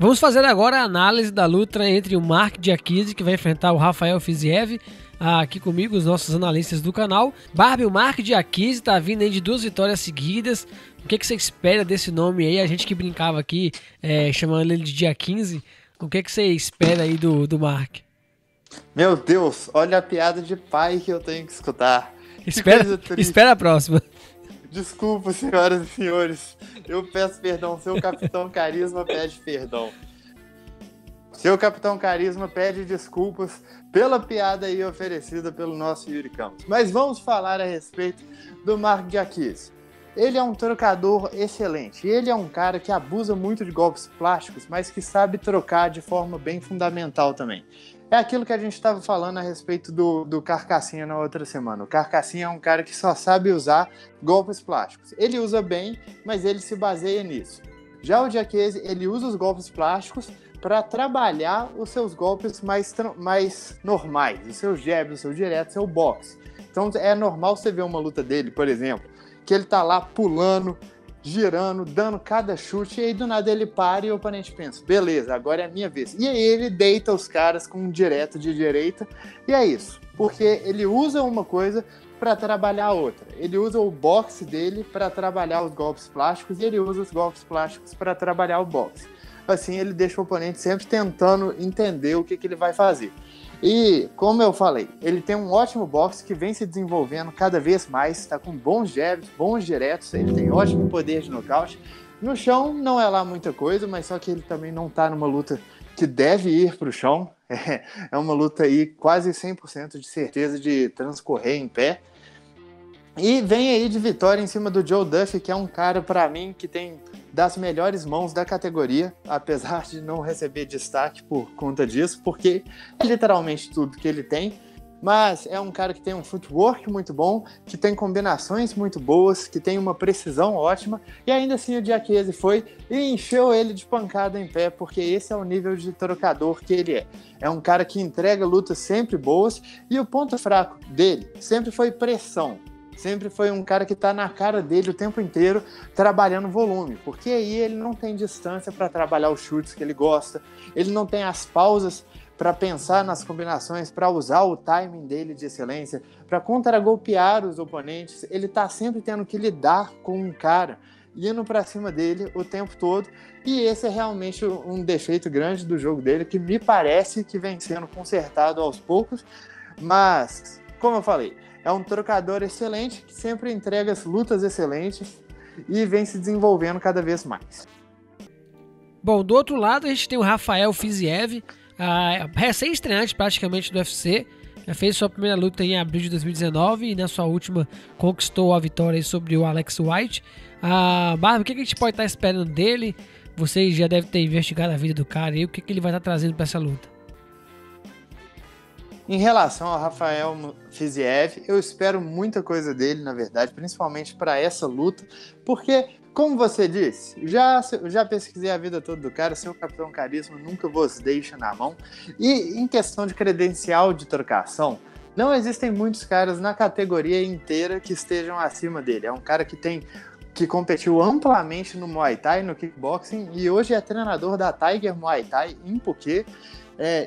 Vamos fazer agora a análise da luta entre o Mark Diakiese, que vai enfrentar o Rafael Fiziev. Aqui comigo, os nossos analistas do canal. Barbie, o Mark Diakiese tá vindo aí de 2 vitórias seguidas. O que você espera desse nome aí? A gente que brincava aqui, chamando ele de Dia15. O que você espera aí do Mark? Meu Deus, olha a piada de pai que eu tenho que escutar. Espera a próxima. Desculpa, senhoras e senhores. Eu peço perdão. Seu Capitão Carisma pede perdão. Seu Capitão Carisma pede desculpas pela piada aí oferecida pelo nosso Yuri Campos. Mas vamos falar a respeito do Mark Diakiese. Ele é um trocador excelente. Ele é um cara que abusa muito de golpes plásticos, mas que sabe trocar de forma bem fundamental também. É aquilo que a gente estava falando a respeito do Carcassinha na outra semana. O Carcassinha é um cara que só sabe usar golpes plásticos. Ele usa bem, mas ele se baseia nisso. Já o Diakiese, ele usa os golpes plásticos para trabalhar os seus golpes mais normais, os seus jabs, o seu direto, o seu boxe. Então é normal você ver uma luta dele, por exemplo, que ele tá lá pulando, girando, dando cada chute, e aí do nada ele para e o oponente pensa, beleza, agora é a minha vez. E aí ele deita os caras com um direto de direita, e é isso. Porque ele usa uma coisa para trabalhar a outra. Ele usa o boxe dele para trabalhar os golpes plásticos, e ele usa os golpes plásticos para trabalhar o boxe. Assim ele deixa o oponente sempre tentando entender o que ele vai fazer. E, como eu falei, ele tem um ótimo boxe que vem se desenvolvendo cada vez mais, está com bons jabs, bons diretos, ele tem ótimo poder de nocaute. No chão não é lá muita coisa, mas só que ele também não está numa luta que deve ir para o chão. É uma luta aí quase 100% de certeza de transcorrer em pé. E vem aí de vitória em cima do Joe Duffy, que é um cara, para mim, que tem das melhores mãos da categoria, apesar de não receber destaque por conta disso, porque é literalmente tudo que ele tem, mas é um cara que tem um footwork muito bom, que tem combinações muito boas, que tem uma precisão ótima, e ainda assim o Diakiese foi e encheu ele de pancada em pé, porque esse é o nível de trocador que ele é. É um cara que entrega lutas sempre boas, e o ponto fraco dele sempre foi pressão. Sempre foi um cara que está na cara dele o tempo inteiro trabalhando volume, porque aí ele não tem distância para trabalhar os chutes que ele gosta, ele não tem as pausas para pensar nas combinações, para usar o timing dele de excelência, para contragolpear os oponentes. Ele está sempre tendo que lidar com um cara indo para cima dele o tempo todo, e esse é realmente um defeito grande do jogo dele, que me parece que vem sendo consertado aos poucos, mas, como eu falei, é um trocador excelente, que sempre entrega as lutas excelentes e vem se desenvolvendo cada vez mais. Bom, do outro lado a gente tem o Rafael Fiziev, recém-estreante praticamente do UFC. Já fez sua primeira luta em abril de 2019 e na sua última conquistou a vitória sobre o Alex White. Bárbara, o que a gente pode estar esperando dele? Vocês já devem ter investigado a vida do cara e o que ele vai estar trazendo para essa luta. Em relação ao Rafael Fiziev, eu espero muita coisa dele, na verdade, principalmente para essa luta, porque, como você disse, já pesquisei a vida toda do cara, seu Capitão Carisma nunca vos deixa na mão, e em questão de credencial de trocação, não existem muitos caras na categoria inteira que estejam acima dele. É um cara que competiu amplamente no Muay Thai, no kickboxing, e hoje é treinador da Tiger Muay Thai em Phuket.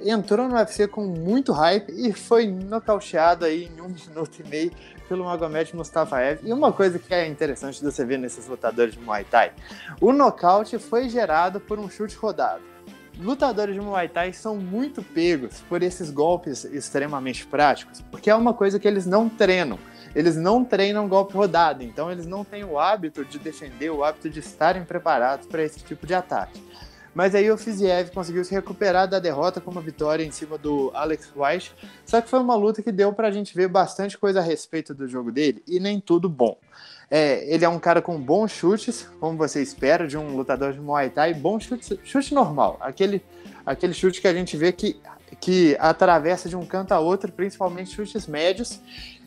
Entrou no UFC com muito hype e foi nocauteado aí em 1 minuto e meio pelo Magomed Mustafaev. E uma coisa que é interessante de você ver nesses lutadores de Muay Thai, o nocaute foi gerado por um chute rodado. Lutadores de Muay Thai são muito pegos por esses golpes extremamente práticos, porque é uma coisa que eles não treinam. Eles não treinam golpe rodado, então eles não têm o hábito de defender, o hábito de estarem preparados para esse tipo de ataque. Mas aí o Fiziev conseguiu se recuperar da derrota com uma vitória em cima do Alex White, só que foi uma luta que deu pra gente ver bastante coisa a respeito do jogo dele, e nem tudo bom. Ele é um cara com bons chutes, como você espera de um lutador de Muay Thai, bom chute normal, aquele chute que a gente vê que atravessa de um canto a outro, principalmente chutes médios.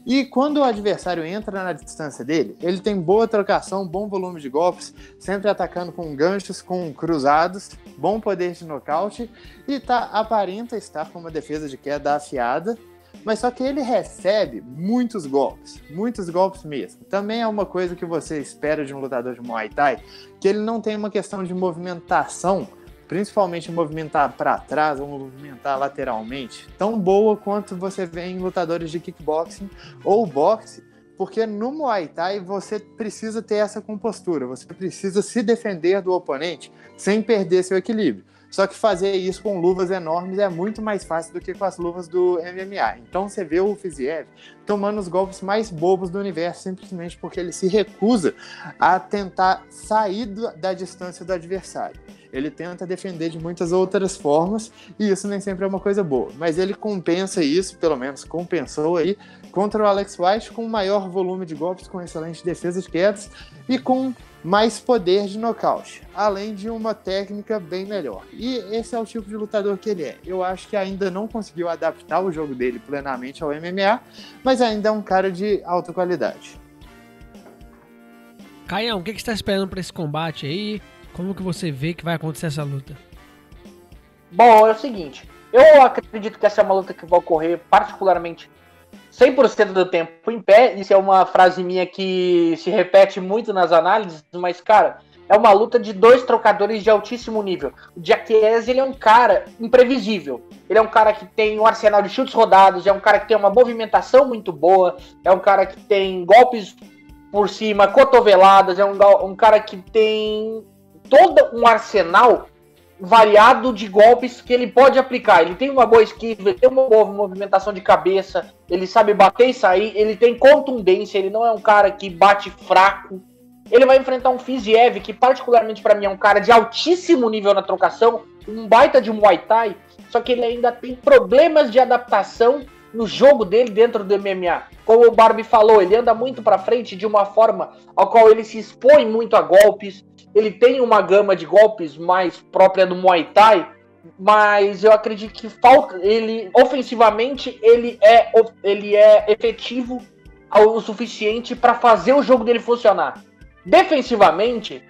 E quando o adversário entra na distância dele, ele tem boa trocação, bom volume de golpes, sempre atacando com ganchos, com cruzados, bom poder de nocaute e aparenta estar com uma defesa de queda afiada, mas só que ele recebe muitos golpes mesmo. Também é uma coisa que você espera de um lutador de Muay Thai, que ele não tem uma questão de movimentação principalmente movimentar para trás ou movimentar lateralmente, tão boa quanto você vê em lutadores de kickboxing ou boxe, porque no Muay Thai você precisa ter essa compostura, você precisa se defender do oponente sem perder seu equilíbrio. Só que fazer isso com luvas enormes é muito mais fácil do que com as luvas do MMA. Então você vê o Fiziev tomando os golpes mais bobos do universo simplesmente porque ele se recusa a tentar sair da distância do adversário. Ele tenta defender de muitas outras formas e isso nem sempre é uma coisa boa. Mas ele compensa isso, pelo menos compensou aí, contra o Alex White com maior volume de golpes, com excelente defesa de quedas e com mais poder de nocaute, além de uma técnica bem melhor. E esse é o tipo de lutador que ele é. Eu acho que ainda não conseguiu adaptar o jogo dele plenamente ao MMA, mas ainda é um cara de alta qualidade. Caião, o que você está esperando para esse combate aí? Como que você vê que vai acontecer essa luta? Bom, é o seguinte, eu acredito que essa é uma luta que vai ocorrer particularmente 100% do tempo em pé. Isso é uma frase minha que se repete muito nas análises, mas, cara, é uma luta de dois trocadores de altíssimo nível. O Diakiese, ele é um cara imprevisível. Ele é um cara que tem um arsenal de chutes rodados, é um cara que tem uma movimentação muito boa, é um cara que tem golpes por cima, cotoveladas, é um cara que tem todo um arsenal variado de golpes que ele pode aplicar. Ele tem uma boa esquiva, ele tem uma boa movimentação de cabeça, ele sabe bater e sair, ele tem contundência, ele não é um cara que bate fraco. Ele vai enfrentar um Fiziev, que particularmente para mim é um cara de altíssimo nível na trocação, um baita de Muay Thai, só que ele ainda tem problemas de adaptação no jogo dele dentro do MMA. Como o Barbie falou, ele anda muito para frente de uma forma ao qual ele se expõe muito a golpes. Ele tem uma gama de golpes mais própria do Muay Thai, mas eu acredito que falta ele ofensivamente, ele é efetivo o suficiente para fazer o jogo dele funcionar. Defensivamente,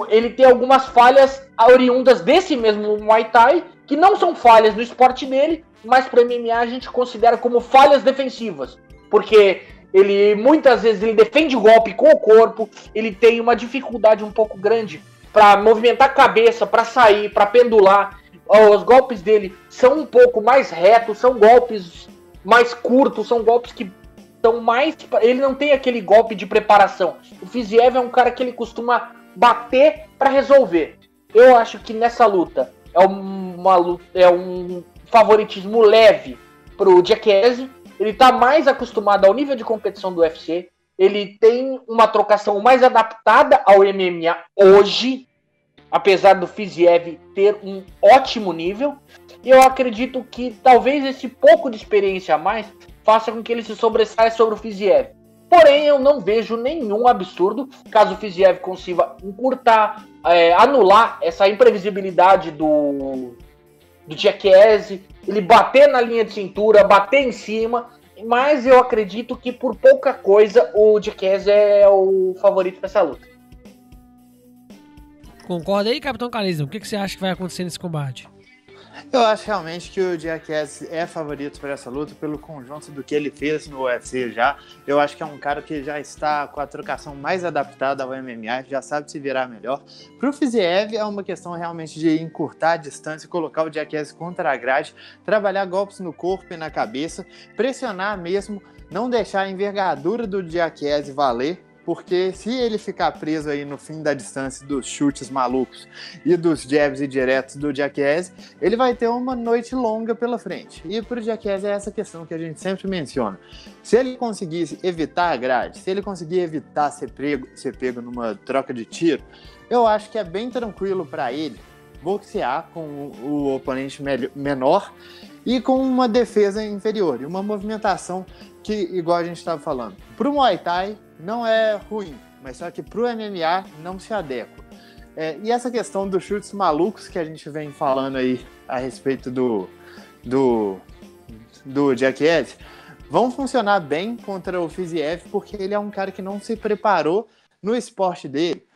ele tem algumas falhas oriundas desse mesmo Muay Thai, que não são falhas no esporte dele, mas para o MMA a gente considera como falhas defensivas, porque ele muitas vezes ele defende o golpe com o corpo, ele tem uma dificuldade um pouco grande para movimentar a cabeça, para sair, para pendular. Os golpes dele são um pouco mais retos, são golpes mais curtos, são golpes que são mais... Ele não tem aquele golpe de preparação. O Fiziev é um cara que ele costuma bater para resolver. Eu acho que nessa luta é um favoritismo leve pro Diakiese. Ele tá mais acostumado ao nível de competição do UFC. Ele tem uma trocação mais adaptada ao MMA hoje, apesar do Fiziev ter um ótimo nível. E eu acredito que talvez esse pouco de experiência a mais faça com que ele se sobressaia sobre o Fiziev. Porém, eu não vejo nenhum absurdo caso o Fiziev consiga encurtar, anular essa imprevisibilidade do Diakiese, ele bater na linha de cintura, bater em cima, mas eu acredito que por pouca coisa o Diakiese é o favorito para essa luta. Concorda aí, Capitão Carisma? O que você acha que vai acontecer nesse combate? Eu acho realmente que o Diakiese é favorito para essa luta pelo conjunto do que ele fez no UFC já. Eu acho que é um cara que já está com a trocação mais adaptada ao MMA, já sabe se virar melhor. Para o Fiziev é uma questão realmente de encurtar a distância, colocar o Diakiese contra a grade, trabalhar golpes no corpo e na cabeça, pressionar mesmo, não deixar a envergadura do Diakiese valer, porque se ele ficar preso aí no fim da distância dos chutes malucos e dos jabs e diretos do Diakiese, ele vai ter uma noite longa pela frente. E para o Diakiese é essa questão que a gente sempre menciona. Se ele conseguir evitar a grade, se ele conseguir evitar ser pego numa troca de tiro, eu acho que é bem tranquilo para ele boxear com o oponente menor e com uma defesa inferior e uma movimentação que, igual a gente estava falando, para o Muay Thai não é ruim, mas só que para o MMA não se adequa. E essa questão dos chutes malucos que a gente vem falando aí a respeito do Diakiese vão funcionar bem contra o Fiziev, porque ele é um cara que não se preparou no esporte dele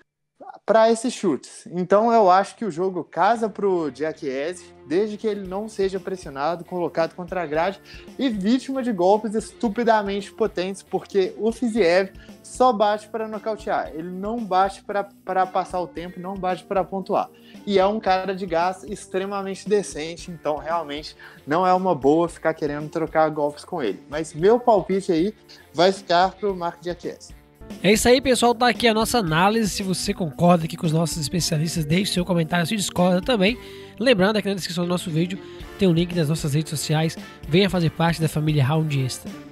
para esses chutes. Então eu acho que o jogo casa pro Diakiese, desde que ele não seja pressionado, colocado contra a grade e vítima de golpes estupidamente potentes, porque o Fiziev só bate para nocautear, ele não bate para passar o tempo, não bate para pontuar. E é um cara de gás extremamente decente, então realmente não é uma boa ficar querendo trocar golpes com ele. Mas meu palpite aí vai ficar pro Mark Diakiese. É isso aí, pessoal, tá aqui a nossa análise. Se você concorda aqui com os nossos especialistas, deixe seu comentário, se discorda também. Lembrando aqui na descrição do nosso vídeo tem um link das nossas redes sociais. Venha fazer parte da família Round Extra.